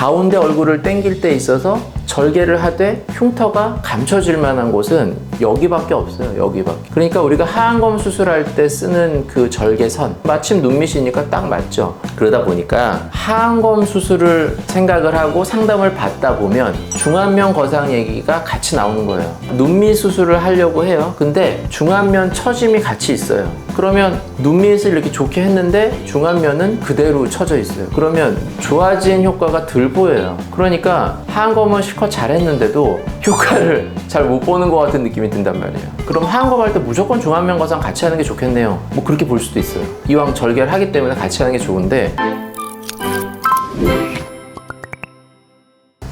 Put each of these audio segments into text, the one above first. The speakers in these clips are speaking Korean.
가운데 얼굴을 당길 때 있어서 절개를 하되 흉터가 감춰질 만한 곳은 여기밖에 없어요. 여기밖에. 그러니까 우리가 하안검 수술할 때 쓰는 그 절개선, 마침 눈밑이니까 딱 맞죠. 그러다 보니까 하안검 수술을 생각을 하고 상담을 받다 보면 중안면 거상 얘기가 같이 나오는 거예요. 눈밑 수술을 하려고 해요. 근데 중안면 처짐이 같이 있어요. 그러면 눈밑을 이렇게 좋게 했는데 중안면은 그대로 처져 있어요. 그러면 좋아진 효과가 덜 보여요. 그러니까 하안검은 실컷 잘했는데도 효과를 잘 못 보는 것 같은 느낌이 든단 말이에요. 그럼 하안검 할 때 무조건 중안면 거상 같이 하는 게 좋겠네요. 뭐 그렇게 볼 수도 있어요. 이왕 절개를 하기 때문에 같이 하는 게 좋은데.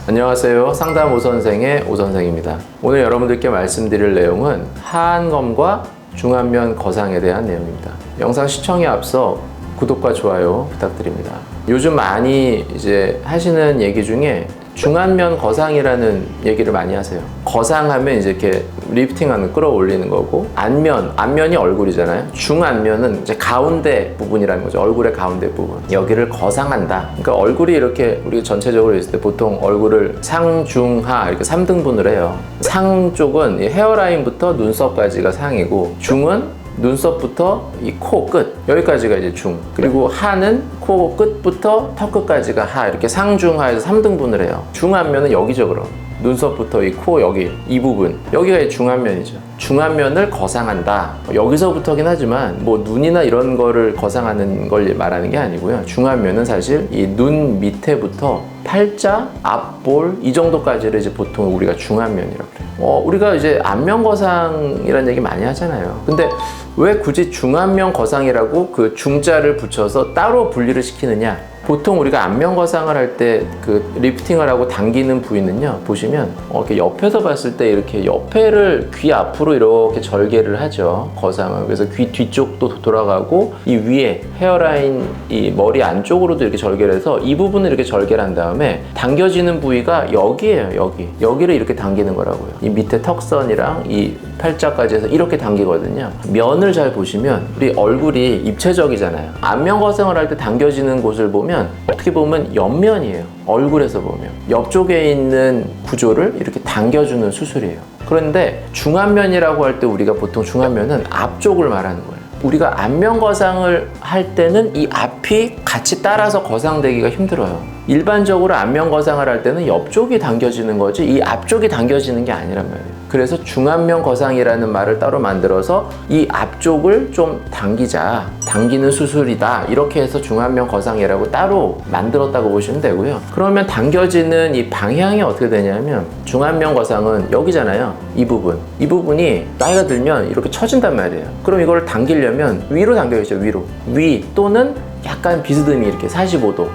안녕하세요. 상담 오선생의 오선생입니다. 오늘 여러분들께 말씀드릴 내용은 하안검과 중안면 거상에 대한 내용입니다. 영상 시청에 앞서 구독과 좋아요 부탁드립니다. 요즘 많이 이제 하시는 얘기 중에 중안면 거상이라는 얘기를 많이 하세요. 거상하면 이제 이렇게 리프팅하는, 끌어올리는 거고, 안면이 얼굴이잖아요. 중안면은 이제 가운데 부분이라는 거죠. 얼굴의 가운데 부분. 여기를 거상한다. 그러니까 얼굴이 이렇게 우리가 전체적으로 있을 때 보통 얼굴을 상, 중, 하 이렇게 3등분을 해요. 상 쪽은 이 헤어라인부터 눈썹까지가 상이고, 중은 눈썹부터 이 코 끝, 여기까지가 이제 중, 그리고 하는 코 끝부터 턱 끝까지가 하, 이렇게 상중하에서 3등분을 해요. 중안면은 여기죠. 그럼 눈썹부터 이 코 여기 이 부분, 여기가 이제 중안면이죠. 중안면을 거상한다. 여기서부터긴 하지만 뭐 눈이나 이런 거를 거상하는 걸 말하는 게 아니고요. 중안면은 사실 이 눈 밑에부터 팔자, 앞볼 이 정도까지를 이제 보통 우리가 중안면이라고 그래요. 우리가 이제 안면 거상이라는 얘기 많이 하잖아요. 근데 왜 굳이 중안면 거상이라고 그 중자를 붙여서 따로 분리를 시키느냐? 보통 우리가 안면 거상을 할 때 그 리프팅을 하고 당기는 부위는요, 보시면 이렇게 옆에서 봤을 때 이렇게 옆에를 귀 앞으로 이렇게 절개를 하죠. 거상을. 그래서 귀 뒤쪽도 돌아가고 이 위에 헤어라인 이 머리 안쪽으로도 이렇게 절개를 해서 이 부분을 이렇게 절개를 한 다음에 당겨지는 부위가 여기예요. 여기를 이렇게 당기는 거라고요. 이 밑에 턱선이랑 이 팔자까지 해서 이렇게 당기거든요. 면을 잘 보시면 우리 얼굴이 입체적이잖아요. 안면 거상을 할 때 당겨지는 곳을 보면 어떻게 보면 옆면이에요. 얼굴에서 보면 옆쪽에 있는 구조를 이렇게 당겨주는 수술이에요. 그런데 중안면이라고 할 때 우리가 보통 중안면은 앞쪽을 말하는 거예요. 우리가 안면 거상을 할 때는 이 앞이 같이 따라서 거상되기가 힘들어요. 일반적으로 안면 거상을 할 때는 옆쪽이 당겨지는 거지 이 앞쪽이 당겨지는 게 아니란 말이에요. 그래서 중안면 거상이라는 말을 따로 만들어서 이 앞쪽을 좀 당기는 수술이다, 이렇게 해서 중안면 거상이라고 따로 만들었다고 보시면 되고요. 그러면 당겨지는 이 방향이 어떻게 되냐면 중안면 거상은 여기잖아요. 이 부분이 나이가 들면 이렇게 처진단 말이에요. 그럼 이걸 당기려면 위로 당겨야죠. 위 또는 약간 비스듬히 이렇게 45도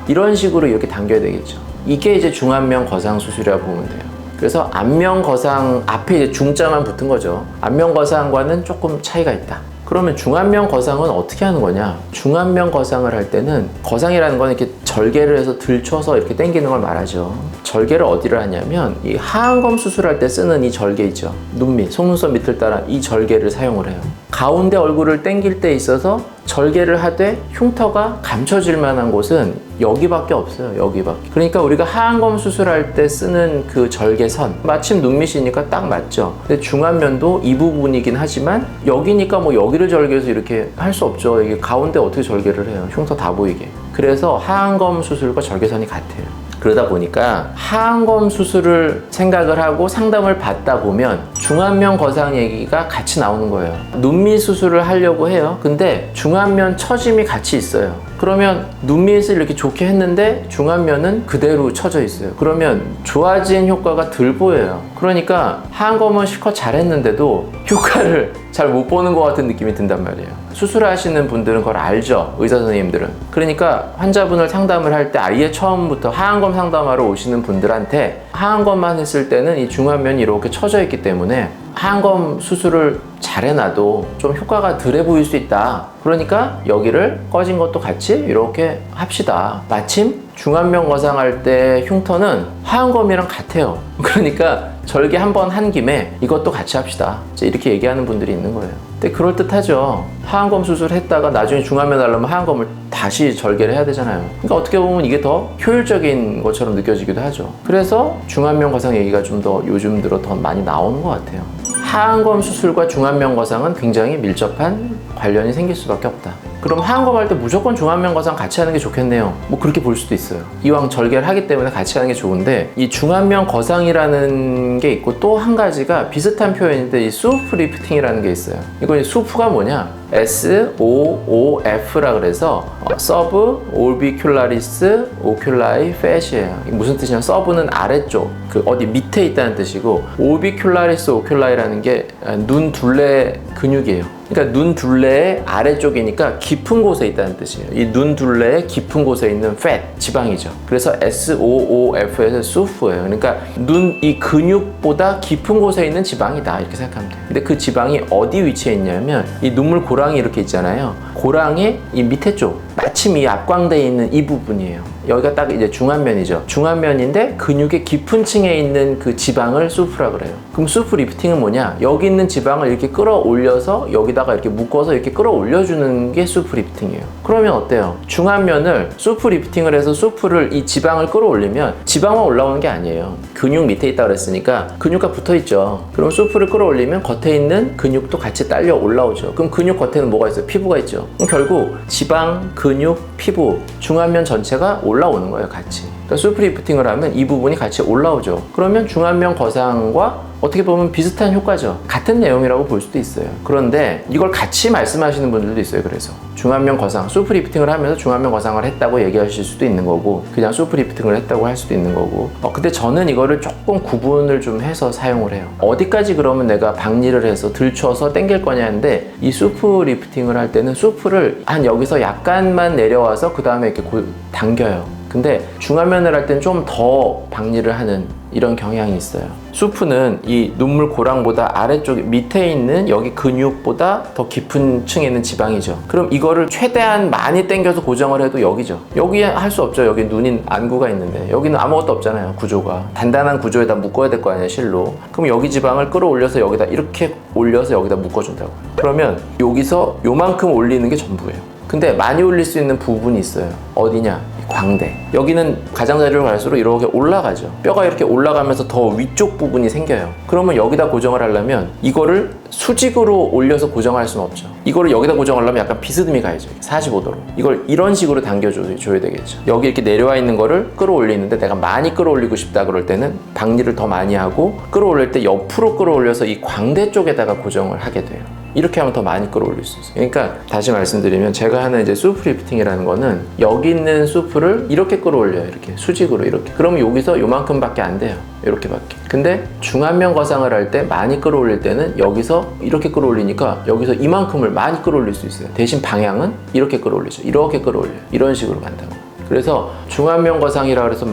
이런 식으로 이렇게 당겨야 되겠죠. 이게 이제 중안면 거상 수술이라고 보면 돼요. 그래서 안면 거상 앞에 이제 중자만 붙은 거죠. 안면 거상과는 조금 차이가 있다. 그러면 중안면 거상은 어떻게 하는 거냐? 중안면 거상을 할 때는, 거상이라는 건 이렇게 절개를 해서 들쳐서 이렇게 당기는 걸 말하죠. 절개를 어디를 하냐면 이 하안검 수술할 때 쓰는 이 절개 있죠. 눈밑, 속눈썹 밑을 따라 이 절개를 사용을 해요. 가운데 얼굴을 당길 때 있어서 절개를 하되 흉터가 감춰질 만한 곳은 여기밖에 없어요. 여기밖에. 그러니까 우리가 하안검 수술할 때 쓰는 그 절개선, 마침 눈밑이니까 딱 맞죠. 근데 중안면도 이 부분이긴 하지만 여기니까 뭐 여기를 절개해서 이렇게 할 수 없죠. 이게 가운데 어떻게 절개를 해요? 흉터 다 보이게. 그래서 하안검 수술과 절개선이 같아요. 그러다 보니까 하안검 수술을 생각을 하고 상담을 받다 보면 중안면 거상 얘기가 같이 나오는 거예요. 눈밑 수술을 하려고 해요. 근데 중안면 처짐이 같이 있어요. 그러면 눈밑을 이렇게 좋게 했는데 중안면은 그대로 처져 있어요. 그러면 좋아진 효과가 덜 보여요. 그러니까 하안검은 실컷 잘했는데도 효과를 잘 못 보는 것 같은 느낌이 든단 말이에요. 수술하시는 분들은 그걸 알죠. 의사 선생님들은. 그러니까 환자분을 상담을 할 때 아예 처음부터 하안검 상담하러 오시는 분들한테 하안검만 했을 때는 이 중안면이 이렇게 처져 있기 때문에 하안검 수술을 잘 해놔도 좀 효과가 덜해 보일 수 있다. 그러니까 여기를 꺼진 것도 같이 이렇게 합시다. 마침 중안면 거상할 때 흉터는 하안검이랑 같아요. 그러니까 절개 한번 한 김에 이것도 같이 합시다. 이렇게 얘기하는 분들이 있는 거예요. 근데 그럴듯하죠. 하안검 수술했다가 나중에 중안면 하려면 하안검을 다 다시 절개를 해야 되잖아요. 그러니까 어떻게 보면 이게 더 효율적인 것처럼 느껴지기도 하죠. 그래서 중안면 거상 얘기가 좀 더 요즘 들어 더 많이 나오는 것 같아요. 하안검 수술과 중안면 거상은 굉장히 밀접한 관련이 생길 수밖에 없다. 그럼 하안검 할 때 무조건 중안면 거상 같이 하는 게 좋겠네요. 뭐 그렇게 볼 수도 있어요. 이왕 절개를 하기 때문에 같이 하는 게 좋은데, 이 중안면 거상이라는 게 있고 또 한 가지가 비슷한 표현인데 이 수프 리프팅이라는 게 있어요. 이거 수프가 뭐냐? SOOF라 그래서 서브 올비큘라리스 오큘라이 패시예요. 무슨 뜻이냐? 서브는 아래쪽, 그 어디 밑에 있다는 뜻이고, 올비큘라리스 오큘라이라는 게 눈 둘레 근육이에요. 그러니까 눈 둘레의 아래쪽이니까 깊은 곳에 있다는 뜻이에요. 이 눈 둘레의 깊은 곳에 있는 fat, 지방이죠. 그래서 SOOF에서 수프예요. 그러니까 눈 이 근육보다 깊은 곳에 있는 지방이다, 이렇게 생각하면 돼요. 근데 그 지방이 어디 위치에 있냐면 이 눈물 고랑이 이렇게 있잖아요. 고랑의 이 밑에 쪽, 마침 이 앞광대에 있는 이 부분이에요. 여기가 딱 이제 중안면이죠. 중안면인데 근육의 깊은 층에 있는 그 지방을 수프라 그래요. 그럼 수프 리프팅은 뭐냐? 여기 있는 지방을 이렇게 끌어올려서 여기다가 이렇게 묶어서 이렇게 끌어올려주는 게 수프 리프팅이에요. 그러면 어때요? 중안면을 수프 리프팅을 해서 수프를 이 지방을 끌어올리면 지방만 올라오는 게 아니에요. 근육 밑에 있다 그랬으니까 근육과 붙어 있죠. 그럼 수프를 끌어올리면 겉에 있는 근육도 같이 딸려 올라오죠. 그럼 근육 겉에는 뭐가 있어요? 피부가 있죠. 그럼 결국 지방, 근육, 피부, 중안면 전체가 올라오는 거예요, 같이. 그러니까 수프 리프팅을 하면 이 부분이 같이 올라오죠. 그러면 중안면 거상과 어떻게 보면 비슷한 효과죠. 같은 내용이라고 볼 수도 있어요. 그런데 이걸 같이 말씀하시는 분들도 있어요. 그래서 중안면 거상, 수프 리프팅을 하면서 중안면 거상을 했다고 얘기하실 수도 있는 거고, 그냥 수프 리프팅을 했다고 할 수도 있는 거고. 근데 저는 이거를 조금 구분을 좀 해서 사용을 해요. 어디까지 그러면 내가 박리를 해서 들춰서 당길 거냐 하는데, 이 수프 리프팅을 할 때는 수프를 한 여기서 약간만 내려와서 그 다음에 이렇게 당겨요. 근데 중안면을 할 때는 좀 더 박리를 하는 이런 경향이 있어요. 수프는 이 눈물 고랑보다 아래쪽 밑에 있는 여기 근육보다 더 깊은 층에 있는 지방이죠. 그럼 이거를 최대한 많이 당겨서 고정을 해도 여기죠. 여기 할 수 없죠. 여기 눈인 안구가 있는데 여기는 아무것도 없잖아요. 구조가 단단한 구조에다 묶어야 될 거 아니에요, 실로. 그럼 여기 지방을 끌어올려서 여기다 이렇게 올려서 여기다 묶어준다고. 그러면 여기서 요만큼 올리는 게 전부예요. 근데 많이 올릴 수 있는 부분이 있어요. 어디냐? 광대. 여기는 가장자리로 갈수록 이렇게 올라가죠. 뼈가 이렇게 올라가면서 더 위쪽 부분이 생겨요. 그러면 여기다 고정을 하려면 이거를 수직으로 올려서 고정할 수는 없죠. 이거를 여기다 고정하려면 약간 비스듬히 가야죠. 45도로. 이걸 이런 식으로 당겨줘야 되겠죠. 여기 이렇게 내려와 있는 거를 끌어올리는데 내가 많이 끌어올리고 싶다 그럴 때는 박리를 더 많이 하고, 끌어올릴 때 옆으로 끌어올려서 이 광대 쪽에다가 고정을 하게 돼요. 이렇게 하면 더 많이 끌어올릴 수 있어요. 그러니까 다시 말씀드리면 제가 하는 이제 수프 리프팅이라는 거는 여기 있는 수프를 이렇게 끌어올려요. 이렇게 수직으로 이렇게. 그러면 여기서 요만큼밖에 안 돼요. 이렇게밖에. 근데 중안면 거상을 할 때 많이 끌어올릴 때는 여기서 이렇게 끌어올리니까 여기서 이만큼을 많이 끌어올릴 수 있어요. 대신 방향은 이렇게 끌어올리죠. 이렇게 끌어올려요. 이런 식으로 간다고. 그래서 중안면 거상이라 그래서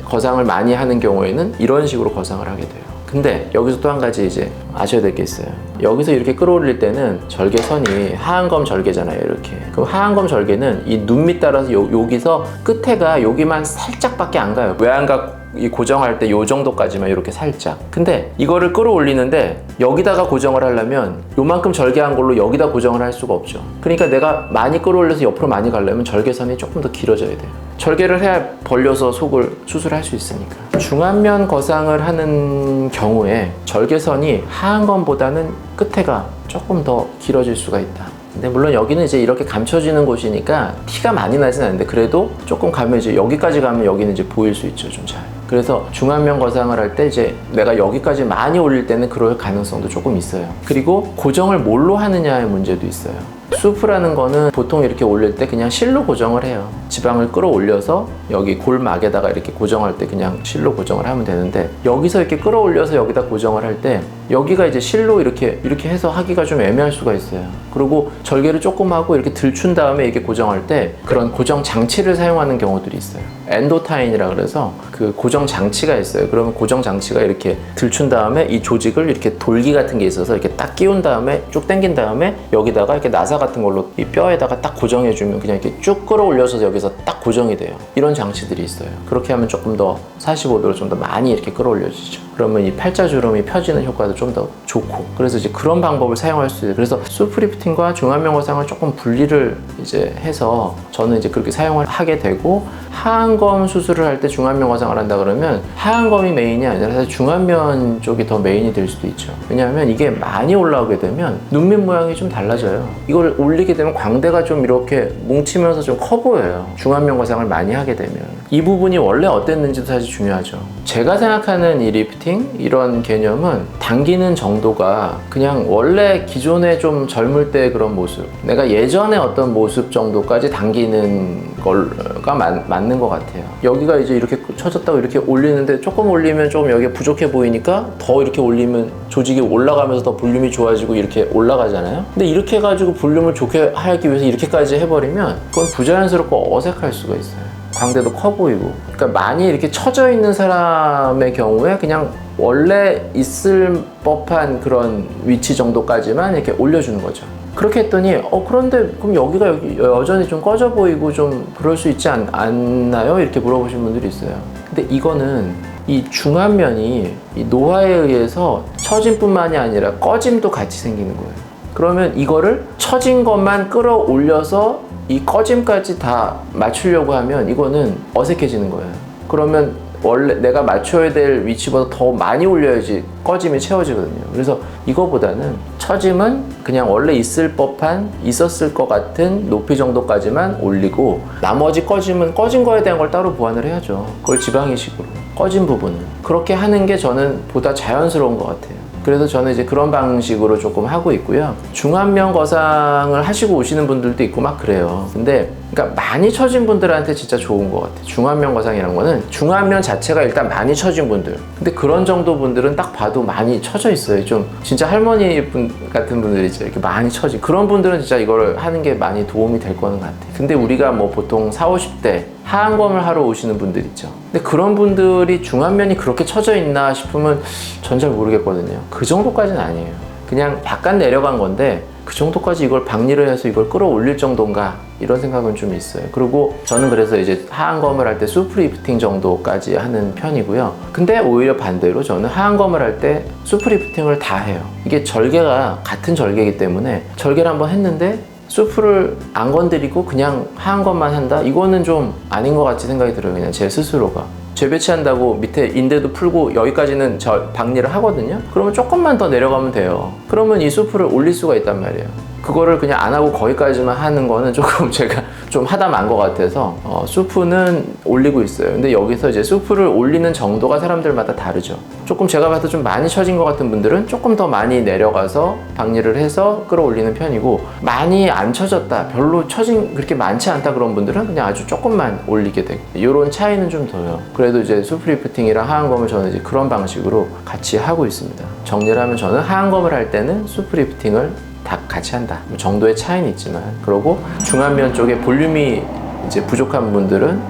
거상을 많이 하는 경우에는 이런 식으로 거상을 하게 돼요. 근데 여기서 또 한 가지 이제 아셔야 될 게 있어요. 여기서 이렇게 끌어올릴 때는 절개선이 하안검 절개잖아요, 이렇게. 그럼 하안검 절개는 이 눈 밑 따라서 여기서 끝에가 여기만 살짝밖에 안 가요. 외안각 이 고정할 때 요 정도까지만 이렇게 살짝. 근데 이거를 끌어올리는데 여기다가 고정을 하려면 요만큼 절개한 걸로 여기다 고정을 할 수가 없죠. 그러니까 내가 많이 끌어올려서 옆으로 많이 가려면 절개선이 조금 더 길어져야 돼요. 절개를 해야 벌려서 속을 수술할 수 있으니까. 중안면 거상을 하는 경우에 절개선이 하안검보다는 끝에가 조금 더 길어질 수가 있다. 근데 물론 여기는 이제 이렇게 감춰지는 곳이니까 티가 많이 나진 않는데, 그래도 조금 가면 이제 여기까지 가면 여기는 이제 보일 수 있죠, 좀 잘. 그래서 중안면 거상을 할 때 이제 내가 여기까지 많이 올릴 때는 그럴 가능성도 조금 있어요. 그리고 고정을 뭘로 하느냐의 문제도 있어요. 수프라는 거는 보통 이렇게 올릴 때 그냥 실로 고정을 해요. 지방을 끌어올려서 여기 골막에다가 이렇게 고정할 때 그냥 실로 고정을 하면 되는데, 여기서 이렇게 끌어올려서 여기다 고정을 할 때 여기가 이제 실로 이렇게 해서 하기가 좀 애매할 수가 있어요. 그리고 절개를 조금 하고 이렇게 들춘 다음에 이렇게 고정할 때 그런 고정 장치를 사용하는 경우들이 있어요. 엔도타인이라 그래서 그 고정 장치가 있어요. 그러면 고정 장치가 이렇게 들춘 다음에 이 조직을 이렇게 돌기 같은 게 있어서 이렇게 딱 끼운 다음에 쭉 당긴 다음에 여기다가 이렇게 나사 같은 걸로 이 뼈에다가 딱 고정해주면 그냥 이렇게 쭉 끌어올려서 여기서 딱 고정이 돼요. 이런 장치들이 있어요. 그렇게 하면 조금 더 45도로 좀 더 많이 이렇게 끌어올려지죠. 그러면 이 팔자주름이 펴지는 효과도 좀 더 좋고, 그래서 이제 그런 방법을 사용할 수 있어요. 그래서 수프 리프팅과 중안면 거상을 조금 분리를 이제 해서 저는 이제 그렇게 사용을 하게 되고, 하안검 수술을 할 때 중안면 거상을 한다 그러면 하안검이 메인이 아니라 사실 중안면 쪽이 더 메인이 될 수도 있죠. 왜냐하면 이게 많이 올라오게 되면 눈밑 모양이 좀 달라져요. 이걸 올리게 되면 광대가 좀 이렇게 뭉치면서 좀 커 보여요. 중안면 거상을 많이 하게 되면. 이 부분이 원래 어땠는지도 사실 중요하죠. 제가 생각하는 이 리프팅 이런 개념은 당기는 정도가 그냥 원래 기존에 좀 젊을 때 그런 모습, 내가 예전에 어떤 모습 정도까지 당기는 걸가 맞는 것 같아요. 여기가 이제 이렇게 처졌다고 이렇게 올리는데 조금 올리면 조금 여기가 부족해 보이니까 더 이렇게 올리면 조직이 올라가면서 더 볼륨이 좋아지고 이렇게 올라가잖아요. 근데 이렇게 해가지고 볼륨을 좋게 하기 위해서 이렇게까지 해버리면 그건 부자연스럽고 어색할 수가 있어요. 광대도 커 보이고. 그러니까 많이 이렇게 처져 있는 사람의 경우에 그냥 원래 있을 법한 그런 위치 정도까지만 이렇게 올려주는 거죠. 그렇게 했더니 그런데 그럼 여기가 여전히 좀 꺼져 보이고 좀 그럴 수 있지 않나요? 이렇게 물어보신 분들이 있어요. 근데 이거는 이 중안면이 이 노화에 의해서 처짐뿐만이 아니라 꺼짐도 같이 생기는 거예요. 그러면 이거를 처진 것만 끌어올려서 이 꺼짐까지 다 맞추려고 하면 이거는 어색해지는 거예요. 그러면 원래 내가 맞춰야 될 위치보다 더 많이 올려야지 꺼짐이 채워지거든요. 그래서 이거보다는 처짐은 그냥 원래 있었을 것 같은 높이 정도까지만 올리고, 나머지 꺼짐은 꺼진 거에 대한 걸 따로 보완을 해야죠. 그걸 지방이식으로 꺼진 부분은 그렇게 하는 게 저는 보다 자연스러운 것 같아요. 그래서 저는 이제 그런 방식으로 조금 하고 있고요. 중안면 거상을 하시고 오시는 분들도 있고 막 그래요. 근데 그러니까 많이 처진 분들한테 진짜 좋은 것 같아요. 중안면 거상이라는 거는 중안면 자체가 일단 많이 처진 분들, 근데 그런 정도 분들은 딱 봐도 많이 처져 있어요. 좀 진짜 할머니 분 같은 분들이죠. 이렇게 많이 처진 그런 분들은 진짜 이거를 하는 게 많이 도움이 될 거는 같아요. 근데 우리가 뭐 보통 40, 50대 하안검을 하러 오시는 분들 있죠. 근데 그런 분들이 중안면이 그렇게 처져 있나 싶으면 전 잘 모르겠거든요. 그 정도까지는 아니에요. 그냥 약간 내려간 건데 그 정도까지 이걸 박리를 해서 이걸 끌어올릴 정도인가, 이런 생각은 좀 있어요. 그리고 저는 그래서 이제 하안검을 할 때 수프 리프팅 정도까지 하는 편이고요. 근데 오히려 반대로 저는 하안검을 할 때 수프 리프팅을 다 해요. 이게 절개가 같은 절개이기 때문에 절개를 한번 했는데 수프를 안 건드리고 그냥 하안검만 한다? 이거는 좀 아닌 것 같이 생각이 들어요. 그냥 제 스스로가. 재배치한다고 밑에 인대도 풀고 여기까지는 박리를 하거든요. 그러면 조금만 더 내려가면 돼요. 그러면 이 수프를 올릴 수가 있단 말이에요. 그거를 그냥 안 하고 거기까지만 하는 거는 조금 제가 좀 하다 만 것 같아서 수프는 올리고 있어요. 근데 여기서 이제 수프를 올리는 정도가 사람들마다 다르죠. 조금 제가 봐도 좀 많이 처진 것 같은 분들은 조금 더 많이 내려가서 박리를 해서 끌어올리는 편이고, 많이 안 처졌다, 별로 처진 그렇게 많지 않다 그런 분들은 그냥 아주 조금만 올리게 되고, 이런 차이는 좀 둬요. 그래도 이제 수프 리프팅이랑 하안검을 저는 이제 그런 방식으로 같이 하고 있습니다. 정리를 하면 저는 하안검을 할 때는 수프 리프팅을 다 같이 한다 정도의 차이는 있지만, 그리고 중안면 쪽에 볼륨이 이제 부족한 분들은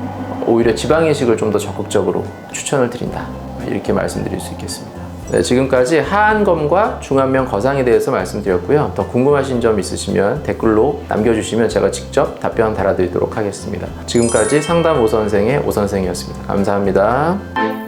오히려 지방이식을 좀 더 적극적으로 추천을 드린다, 이렇게 말씀드릴 수 있겠습니다. 네, 지금까지 하안검과 중안면 거상에 대해서 말씀드렸고요. 더 궁금하신 점 있으시면 댓글로 남겨주시면 제가 직접 답변 달아드리도록 하겠습니다. 지금까지 상담 오선생의 오선생이었습니다. 감사합니다.